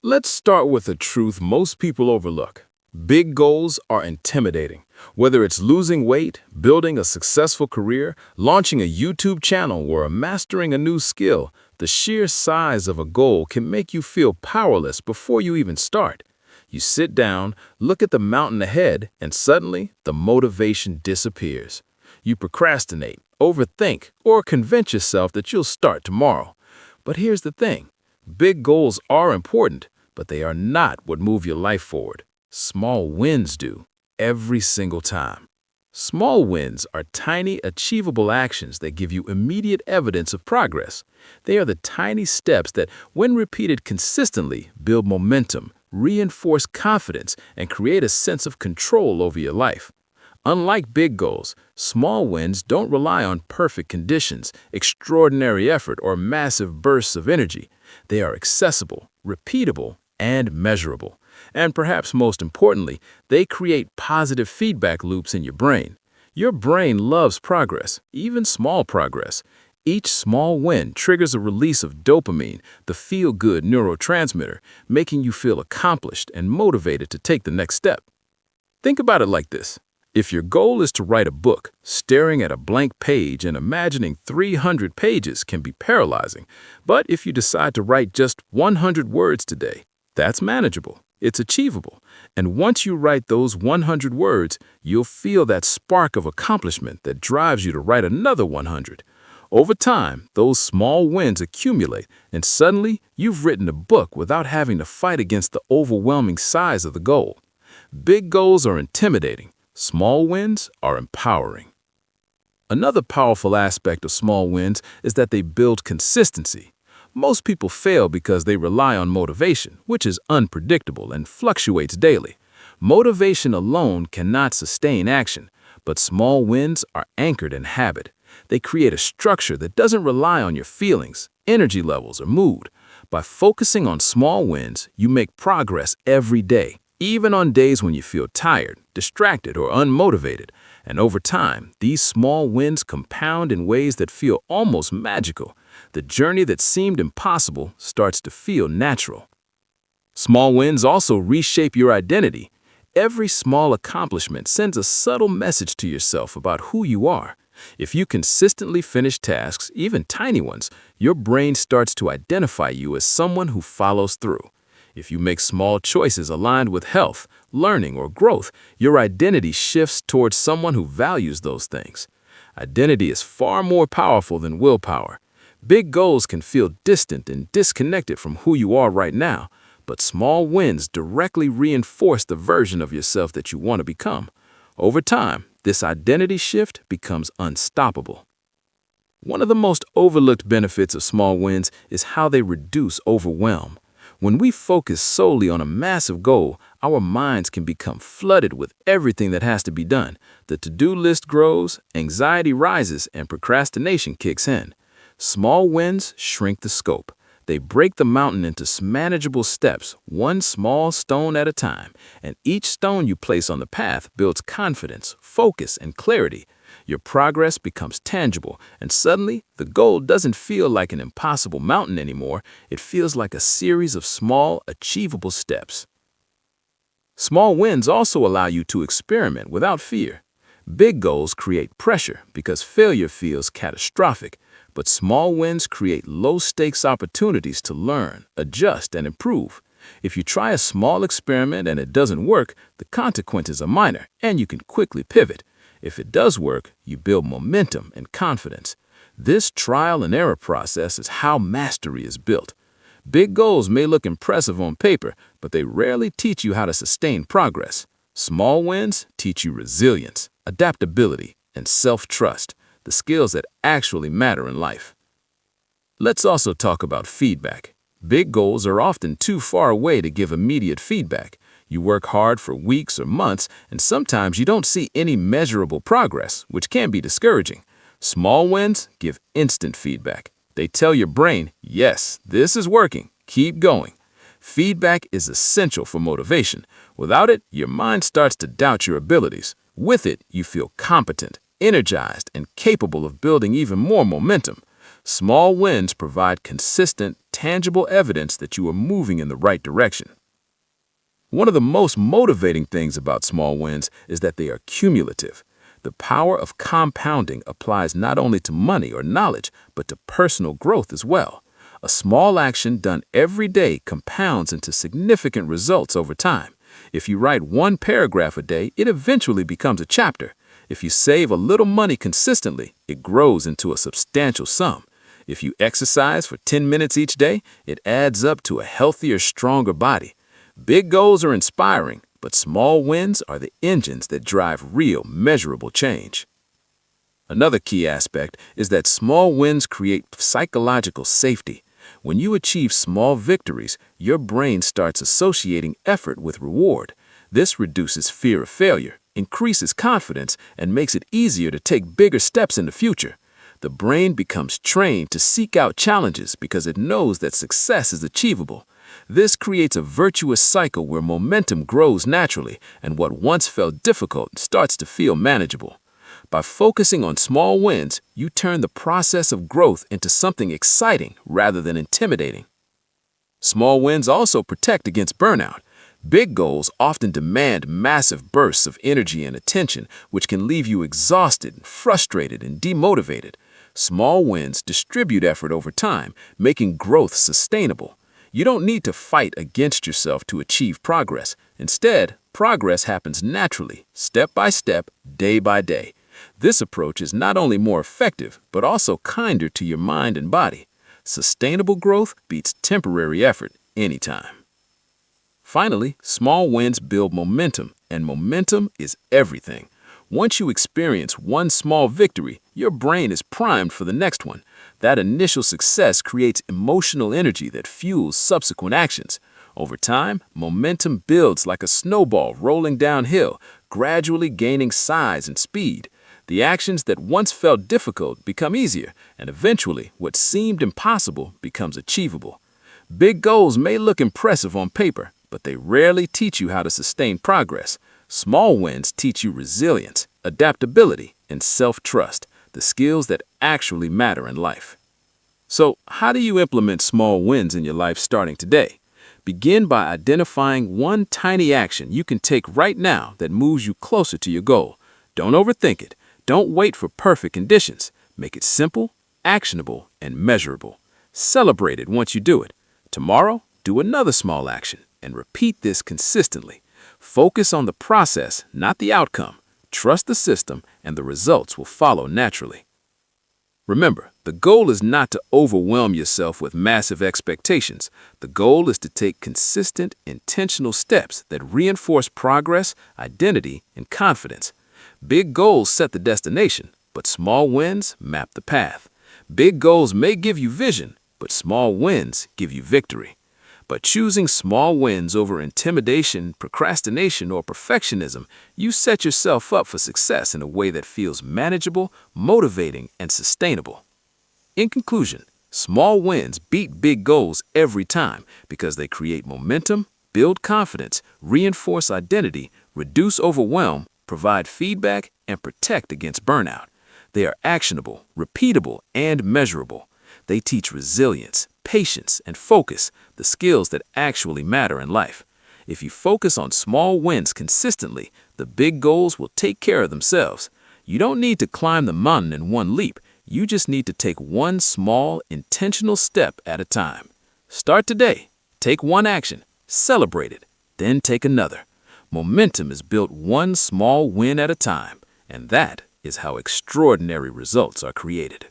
Let's start with a truth most people overlook. Big goals are intimidating. Whether it's losing weight, building a successful career, launching a YouTube channel, or mastering a new skill, the sheer size of a goal can make you feel powerless before you even start. You sit down, look at the mountain ahead, and suddenly the motivation disappears. You procrastinate, overthink, or convince yourself that you'll start tomorrow. But here's the thing. Big goals are important, but they are not what move your life forward. Small wins do, every single time. Small wins are tiny, achievable actions that give you immediate evidence of progress. They are the tiny steps that, when repeated consistently, build momentum, reinforce confidence, and create a sense of control over your life. Unlike big goals, small wins don't rely on perfect conditions, extraordinary effort, or massive bursts of energy. They are accessible, repeatable, and measurable. And perhaps most importantly, they create positive feedback loops in your brain. Your brain loves progress, even small progress. Each small win triggers a release of dopamine, the feel-good neurotransmitter, making you feel accomplished and motivated to take the next step. Think about it like this. If your goal is to write a book, staring at a blank page and imagining 300 pages can be paralyzing. But if you decide to write just 100 words today, that's manageable. It's achievable. And once you write those 100 words, you'll feel that spark of accomplishment that drives you to write another 100. Over time, those small wins accumulate, and suddenly you've written a book without having to fight against the overwhelming size of the goal. Big goals are intimidating. Small wins are empowering. Another powerful aspect of small wins is that they build consistency. Most people fail because they rely on motivation, which is unpredictable and fluctuates daily. Motivation alone cannot sustain action, but small wins are anchored in habit. They create a structure that doesn't rely on your feelings, energy levels, or mood. By focusing on small wins, you make progress every day, even on days when you feel tired, distracted, or unmotivated. And over time, these small wins compound in ways that feel almost magical. The journey that seemed impossible starts to feel natural. Small wins also reshape your identity. Every small accomplishment sends a subtle message to yourself about who you are. If you consistently finish tasks, even tiny ones, your brain starts to identify you as someone who follows through. If you make small choices aligned with health, learning, or growth, your identity shifts towards someone who values those things. Identity is far more powerful than willpower. Big goals can feel distant and disconnected from who you are right now, but small wins directly reinforce the version of yourself that you want to become. Over time, this identity shift becomes unstoppable. One of the most overlooked benefits of small wins is how they reduce overwhelm. When we focus solely on a massive goal, our minds can become flooded with everything that has to be done. The to-do list grows, anxiety rises, and procrastination kicks in. Small wins shrink the scope. They break the mountain into manageable steps, one small stone at a time, and each stone you place on the path builds confidence, focus, and clarity. Your progress becomes tangible, and suddenly, the goal doesn't feel like an impossible mountain anymore. It feels like a series of small, achievable steps. Small wins also allow you to experiment without fear. Big goals create pressure because failure feels catastrophic, but small wins create low-stakes opportunities to learn, adjust, and improve. If you try a small experiment and it doesn't work, the consequences are minor, and you can quickly pivot. If it does work, you build momentum and confidence. This trial and error process is how mastery is built. Big goals may look impressive on paper, but they rarely teach you how to sustain progress. Small wins teach you resilience, adaptability, and self-trust, the skills that actually matter in life. Let's also talk about feedback. Big goals are often too far away to give immediate feedback. You work hard for weeks or months, and sometimes you don't see any measurable progress, which can be discouraging. Small wins give instant feedback. They tell your brain, yes, this is working, keep going. Feedback is essential for motivation. Without it, your mind starts to doubt your abilities. With it, you feel competent, energized, and capable of building even more momentum. Small wins provide consistent, tangible evidence that you are moving in the right direction. One of the most motivating things about small wins is that they are cumulative. The power of compounding applies not only to money or knowledge, but to personal growth as well. A small action done every day compounds into significant results over time. If you write one paragraph a day, it eventually becomes a chapter. If you save a little money consistently, it grows into a substantial sum. If you exercise for 10 minutes each day, it adds up to a healthier, stronger body. Big goals are inspiring, but small wins are the engines that drive real, measurable change. Another key aspect is that small wins create psychological safety. When you achieve small victories, your brain starts associating effort with reward. This reduces fear of failure, increases confidence, and makes it easier to take bigger steps in the future. The brain becomes trained to seek out challenges because it knows that success is achievable. This creates a virtuous cycle where momentum grows naturally and what once felt difficult starts to feel manageable. By focusing on small wins, you turn the process of growth into something exciting rather than intimidating. Small wins also protect against burnout. Big goals often demand massive bursts of energy and attention, which can leave you exhausted, frustrated, and demotivated. Small wins distribute effort over time, making growth sustainable. You don't need to fight against yourself to achieve progress. Instead, progress happens naturally, step by step, day by day. This approach is not only more effective, but also kinder to your mind and body. Sustainable growth beats temporary effort anytime. Finally, small wins build momentum, and momentum is everything. Once you experience one small victory, your brain is primed for the next one. That initial success creates emotional energy that fuels subsequent actions. Over time, momentum builds like a snowball rolling downhill, gradually gaining size and speed. The actions that once felt difficult become easier, and eventually, what seemed impossible becomes achievable. Big goals may look impressive on paper, but they rarely teach you how to sustain progress. Small wins teach you resilience, adaptability, and self-trust, the skills that actually matter in life. So, how do you implement small wins in your life starting today? Begin by identifying one tiny action you can take right now that moves you closer to your goal. Don't overthink it. Don't wait for perfect conditions. Make it simple, actionable, and measurable. Celebrate it once you do it. Tomorrow, do another small action, and repeat this consistently. Focus on the process, not the outcome. Trust the system, and the results will follow naturally. Remember, the goal is not to overwhelm yourself with massive expectations. The goal is to take consistent, intentional steps that reinforce progress, identity, and confidence. Big goals set the destination, but small wins map the path. Big goals may give you vision, but small wins give you victory. By choosing small wins over intimidation, procrastination, or perfectionism, you set yourself up for success in a way that feels manageable, motivating, and sustainable. In conclusion, small wins beat big goals every time because they create momentum, build confidence, reinforce identity, reduce overwhelm, provide feedback, and protect against burnout. They are actionable, repeatable, and measurable. They teach resilience, patience, and focus, the skills that actually matter in life. If you focus on small wins consistently, the big goals will take care of themselves. You don't need to climb the mountain in one leap. You just need to take one small, intentional step at a time. Start today. Take one action. Celebrate it. Then take another. Momentum is built one small win at a time, and that is how extraordinary results are created.